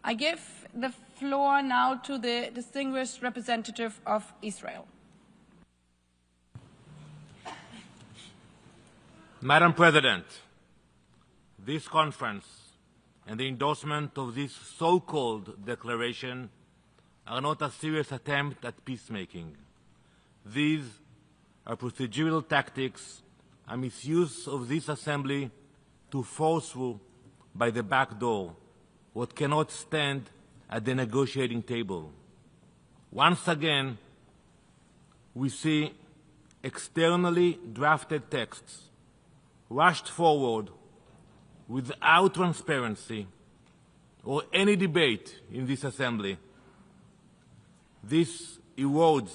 I give the floor now to the distinguished representative of Israel. Madam President, this conference and the endorsement of this so-called declaration are not a serious attempt at peacemaking. These are procedural tactics, a misuse of this assembly to force through by the back door what cannot stand at the negotiating table. Once again, we see externally drafted texts rushed forward without transparency or any debate in this assembly. This erodes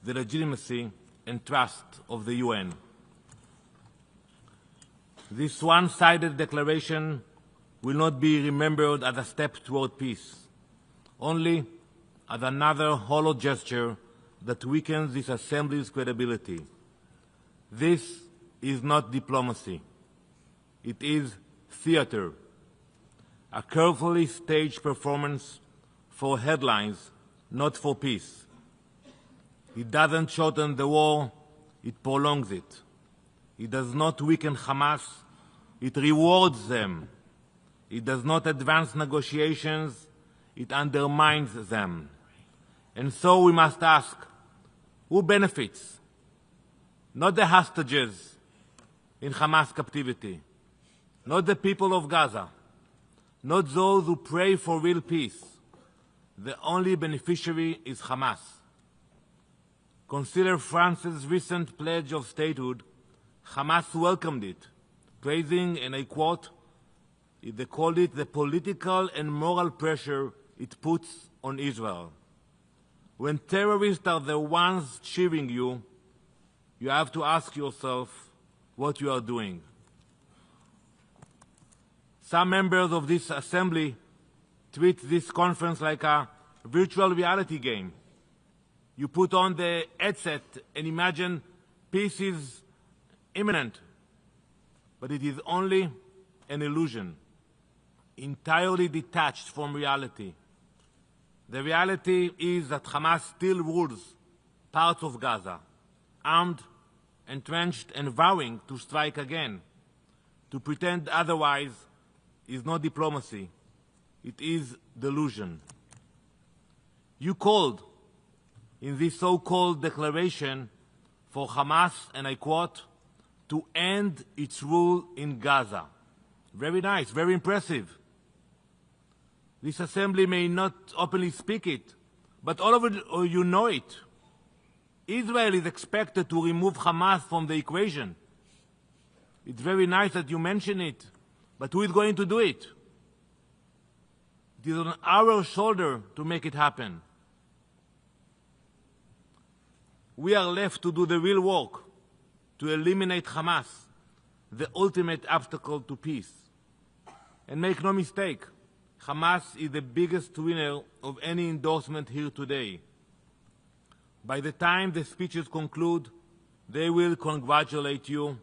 the legitimacy and trust of the UN. This one-sided declaration will not be remembered as a step toward peace, only as another hollow gesture that weakens this assembly's credibility. This is not diplomacy. It is theater, a carefully staged performance for headlines, not for peace. It doesn't shorten the war, it prolongs it. It does not weaken Hamas, it rewards them. It does not advance negotiations, it undermines them. And so we must ask, who benefits? Not the hostages in Hamas captivity, not the people of Gaza, not those who pray for real peace. The only beneficiary is Hamas. Consider France's recent pledge of statehood. Hamas welcomed it, praising, and I quote, they called it the political and moral pressure it puts on Israel. When terrorists are the ones cheering you, you have to ask yourself what you are doing. Some members of this assembly treat this conference like a virtual reality game. You put on the headset and imagine peace is imminent, but it is only an illusion, entirely detached from reality. The reality is that Hamas still rules parts of Gaza, armed, entrenched, and vowing to strike again. To pretend otherwise is not diplomacy. It is delusion. You called in this so-called declaration for Hamas, and I quote, to end its rule in Gaza. Very nice, very impressive. This assembly may not openly speak it, but all of you know it. Israel is expected to remove Hamas from the equation. It's very nice that you mention it, but who is going to do it? It is on our shoulder to make it happen. We are left to do the real work, to eliminate Hamas, the ultimate obstacle to peace. And make no mistake, Hamas is the biggest winner of any endorsement here today. By the time the speeches conclude, they will congratulate you.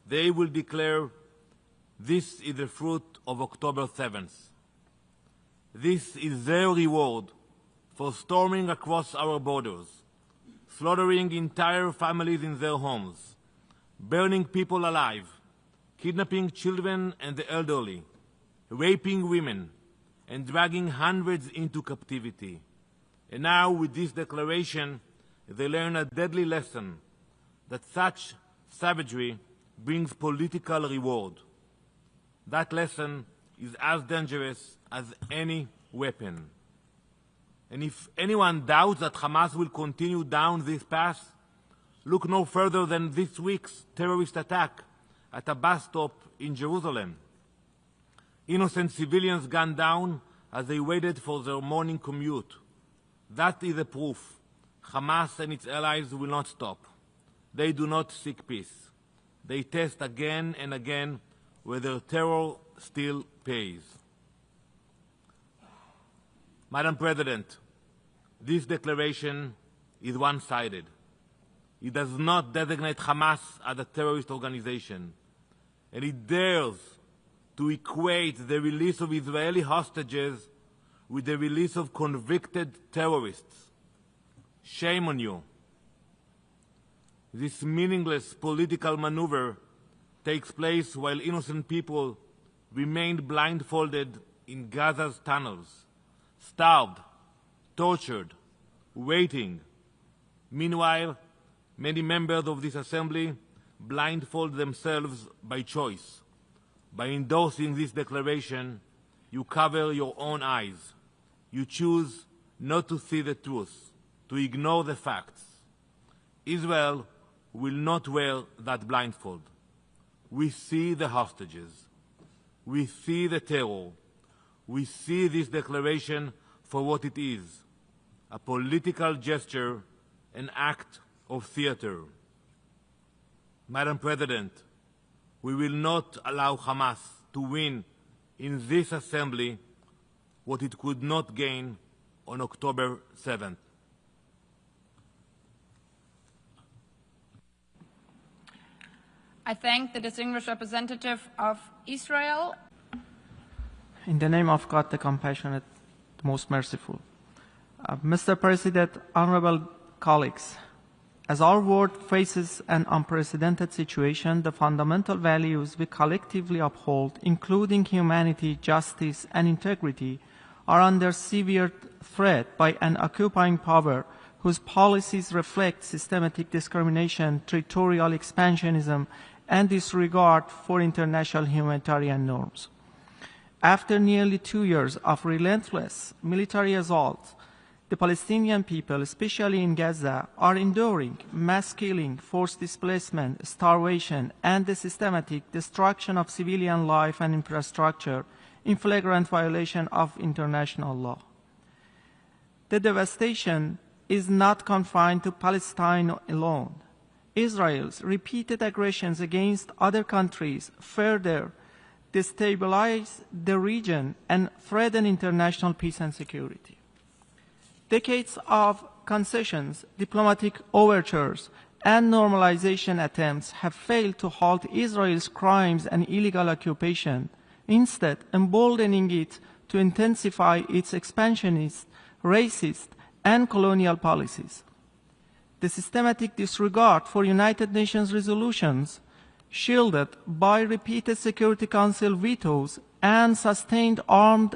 They will declare this is the fruit of October 7th. This is their reward for storming across our borders, slaughtering entire families in their homes, burning people alive, kidnapping children and the elderly, raping women, and dragging hundreds into captivity. And now, with this declaration, they learn a deadly lesson that such savagery brings political reward. That lesson is as dangerous as any weapon. And if anyone doubts that Hamas will continue down this path, look no further than this week's terrorist attack at a bus stop in Jerusalem. Innocent civilians gunned down as they waited for their morning commute. That is the proof. Hamas and its allies will not stop. They do not seek peace. They test again and again whether terror still pays. Madam President, this declaration is one-sided. It does not designate Hamas as a terrorist organization, and it dares to equate the release of Israeli hostages with the release of convicted terrorists. Shame on you. This meaningless political maneuver takes place while innocent people remained blindfolded in Gaza's tunnels, starved, tortured, waiting. Meanwhile, many members of this assembly blindfold themselves by choice. By endorsing this declaration, you cover your own eyes. You choose not to see the truth, to ignore the facts. Israel will not wear that blindfold. We see the hostages. We see the terror. We see this declaration for what it is, a political gesture, an act of theater. Madam President, we will not allow Hamas to win in this assembly what it could not gain on October 7th. I thank the distinguished representative of Israel. In the name of God, the compassionate, the most merciful. Mr. President, honorable colleagues, as our world faces an unprecedented situation, the fundamental values we collectively uphold, including humanity, justice, and integrity, are under severe threat by an occupying power whose policies reflect systematic discrimination, territorial expansionism, and disregard for international humanitarian norms. After nearly 2 years of relentless military assault, the Palestinian people, especially in Gaza, are enduring mass killing, forced displacement, starvation, and the systematic destruction of civilian life and infrastructure in flagrant violation of international law. The devastation is not confined to Palestine alone. Israel's repeated aggressions against other countries further destabilize the region and threaten international peace and security. Decades of concessions, diplomatic overtures, and normalization attempts have failed to halt Israel's crimes and illegal occupation, instead emboldening it to intensify its expansionist, racist, and colonial policies. The systematic disregard for United Nations resolutions, shielded by repeated Security Council vetoes and sustained armed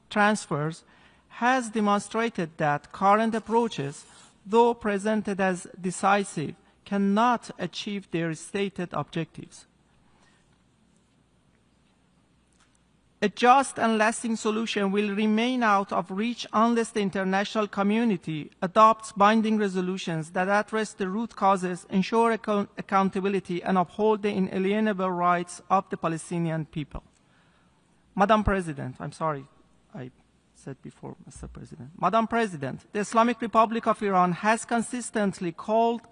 transfers, has demonstrated that current approaches, though presented as decisive, cannot achieve their stated objectives. A just and lasting solution will remain out of reach unless the international community adopts binding resolutions that address the root causes, ensure accountability, and uphold the inalienable rights of the Palestinian people. Madam President, I'm sorry, I said before, Mr. President. Madam President, the Islamic Republic of Iran has consistently called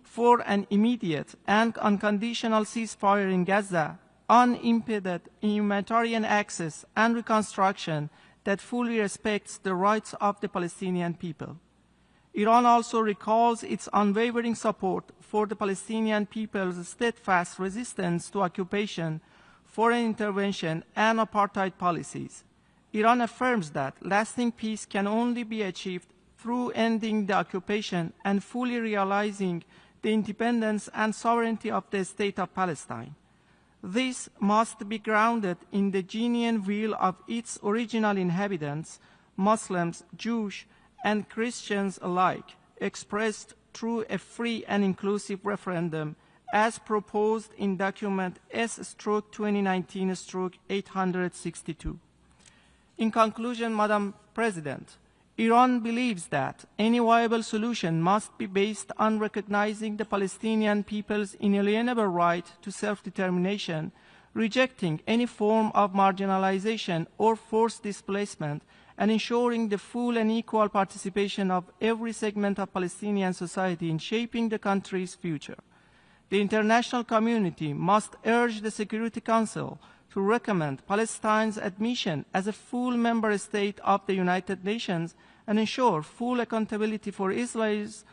for an immediate and unconditional ceasefire in Gaza, unimpeded humanitarian access and reconstruction that fully respects the rights of the Palestinian people. Iran also recalls its unwavering support for the Palestinian people's steadfast resistance to occupation, foreign intervention, and apartheid policies. Iran affirms that lasting peace can only be achieved through ending the occupation and fully realizing the independence and sovereignty of the State of Palestine. This must be grounded in the genuine will of its original inhabitants, Muslims, Jews, and Christians alike, expressed through a free and inclusive referendum as proposed in document S/2019/862. In conclusion, Madam President, Iran believes that any viable solution must be based on recognizing the Palestinian people's inalienable right to self-determination, rejecting any form of marginalization or forced displacement, and ensuring the full and equal participation of every segment of Palestinian society in shaping the country's future. The international community must urge the Security Council to recommend Palestine's admission as a full member state of the United Nations and ensure full accountability for Israel's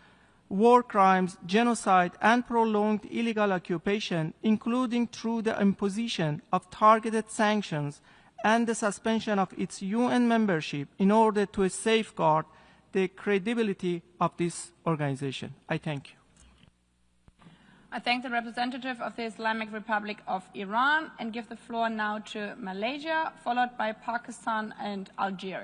war crimes, genocide, and prolonged illegal occupation, including through the imposition of targeted sanctions and the suspension of its UN membership in order to safeguard the credibility of this organization. I thank you. I thank the representative of the Islamic Republic of Iran and give the floor now to Malaysia, followed by Pakistan and Algeria.